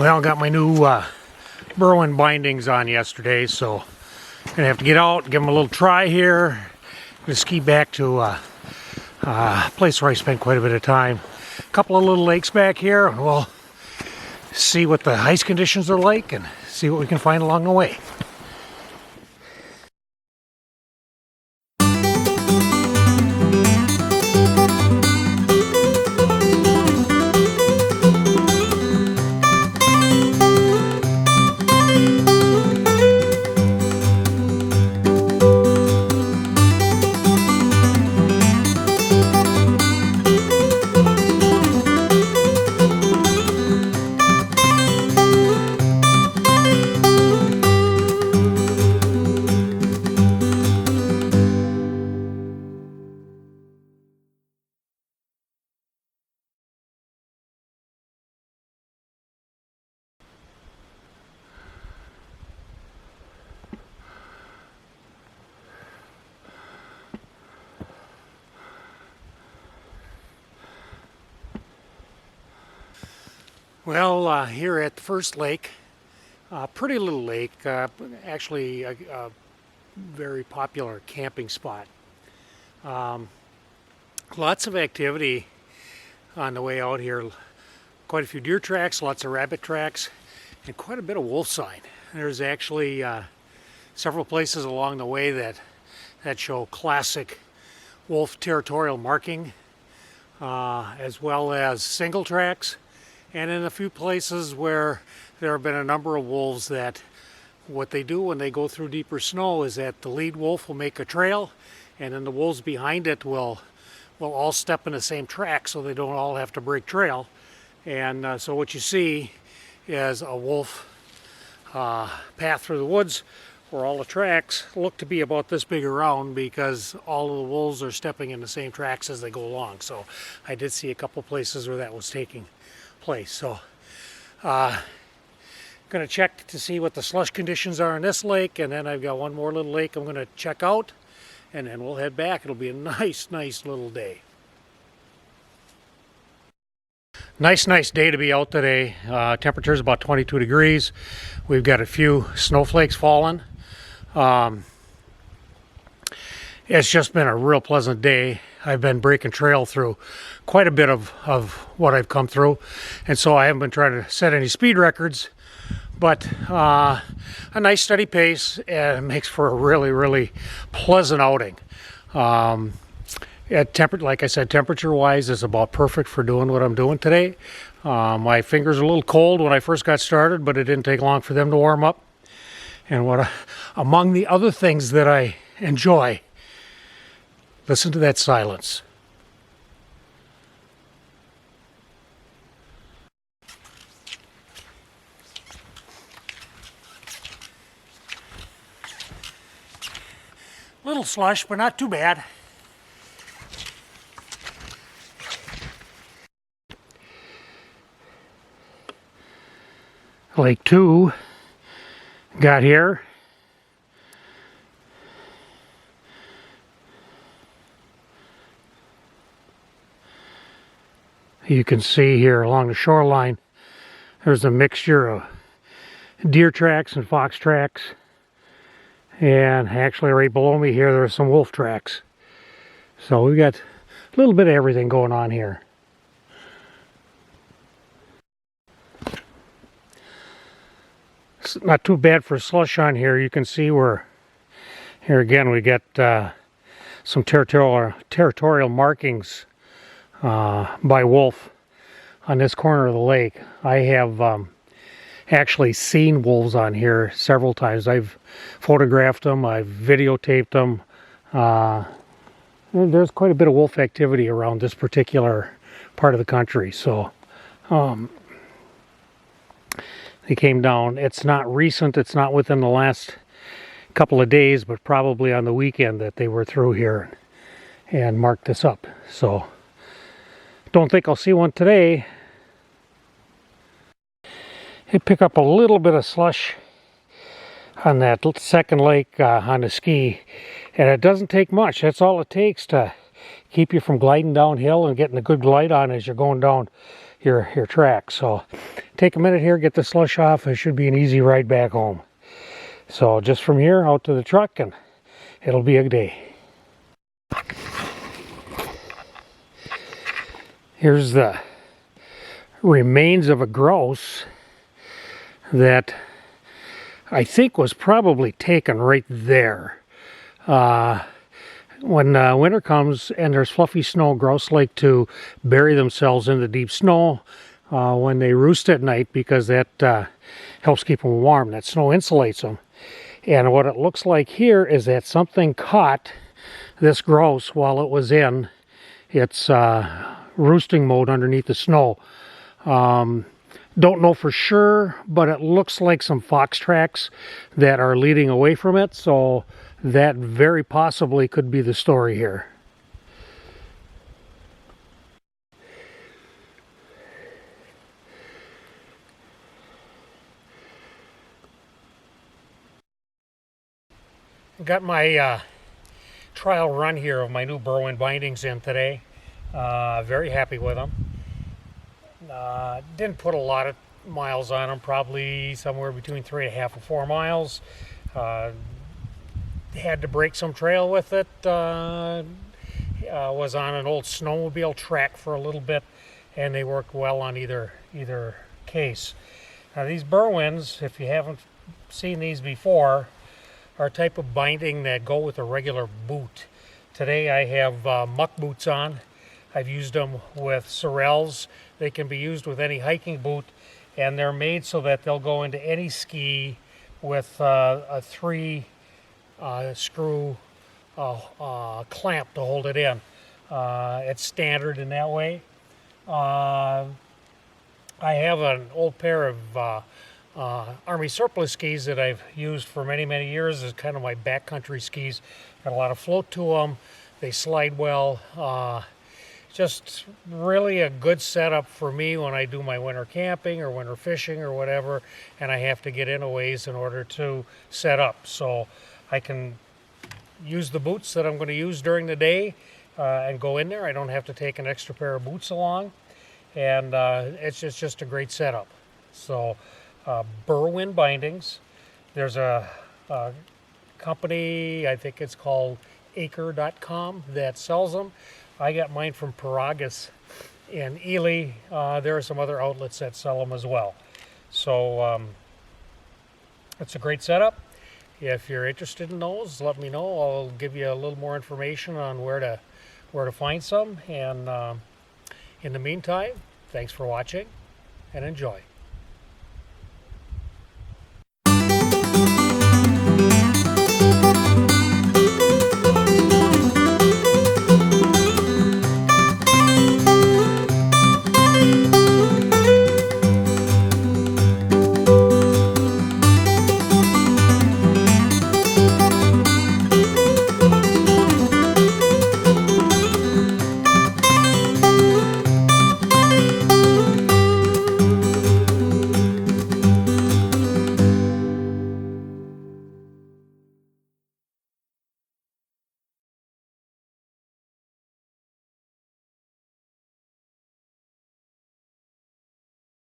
Well, got my new Berwin bindings on yesterday, so I'm gonna have to get out, give them a little try here. I'm gonna ski back to a place where I spent quite a bit of time. A couple of little lakes back here. We'll see what the ice conditions are like and see what we can find along the way. Well, here at the first lake, pretty little lake, actually a very popular camping spot. Lots of activity on the way out here. Quite a few deer tracks, lots of rabbit tracks, and quite a bit of wolf sign. There's actually several places along the way that show classic wolf territorial marking, as well as single tracks. And in a few places where there have been a number of wolves that what they do when they go through deeper snow is that the lead wolf will make a trail, and then the wolves behind it will all step in the same track so they don't all have to break trail. And so what you see is a wolf path through the woods where all the tracks look to be about this big around because all of the wolves are stepping in the same tracks as they go along. So I did see a couple places where that was taking place. So gonna check to see what the slush conditions are in this lake, and then I've got one more little lake I'm gonna check out, and then we'll head back. It'll be a nice little day. Nice day to be out today. Temperature is about 22 degrees. We've got a few snowflakes falling. It's just been a real pleasant day. I've been breaking trail through quite a bit of what I've come through, and so I haven't been trying to set any speed records, but a nice steady pace, and it makes for a really pleasant outing. Like I said, temperature wise is about perfect for doing what I'm doing today. My fingers are a little cold when I first got started, but it didn't take long for them to warm up. And among the other things that I enjoy, listen to that silence. Little slush, but not too bad. Lake 2 got here. You can see here along the shoreline there's a mixture of deer tracks and fox tracks, and actually right below me here there are some wolf tracks. So we've got a little bit of everything going on here. It's not too bad for slush on here. You can see where here again we get some territorial markings by wolf on this corner of the lake. I have actually seen wolves on here several times. I've photographed them, I've videotaped them. There's quite a bit of wolf activity around this particular part of the country. So they came down. It's not recent, it's not within the last couple of days, but probably on the weekend that they were through here and marked this up. So don't think I'll see one today. It pick up a little bit of slush on that second lake on the ski, and it doesn't take much. That's all it takes to keep you from gliding downhill and getting a good glide on as you're going down your track. So take a minute here, get the slush off. It should be an easy ride back home. So just from here out to the truck, and it'll be a day. Here's the remains of a grouse that I think was probably taken right there. When winter comes and there's fluffy snow, grouse like to bury themselves in the deep snow when they roost at night, because that helps keep them warm. That snow insulates them. And what it looks like here is that something caught this grouse while it was in its roosting mode underneath the snow. Don't know for sure, but it looks like some fox tracks that are leading away from it, so that very possibly could be the story here. Got my trial run here of my new Berwyn bindings in today. Very happy with them. Didn't put a lot of miles on them, probably somewhere between 3.5 and 4 miles. Had to break some trail with it. Was on an old snowmobile track for a little bit, and they worked well on either case. Now these Berwyns, if you haven't seen these before, are a type of binding that go with a regular boot. Today I have muck boots on. I've used them with Sorels. They can be used with any hiking boot, and they're made so that they'll go into any ski with a 3 screw clamp to hold it in. It's standard in that way. I have an old pair of Army surplus skis that I've used for many years as kind of my backcountry skis. Got a lot of float to them. They slide well. Just really a good setup for me when I do my winter camping or winter fishing or whatever, and I have to get in a ways in order to set up. So I can use the boots that I'm going to use during the day and go in there. I don't have to take an extra pair of boots along, and it's just a great setup. So Berwyn bindings. There's a company, I think it's called acre.com, that sells them. I got mine from Paragus in Ely. There are some other outlets that sell them as well. So it's a great setup. If you're interested in those, let me know. I'll give you a little more information on where to find some. And in the meantime, thanks for watching and enjoy.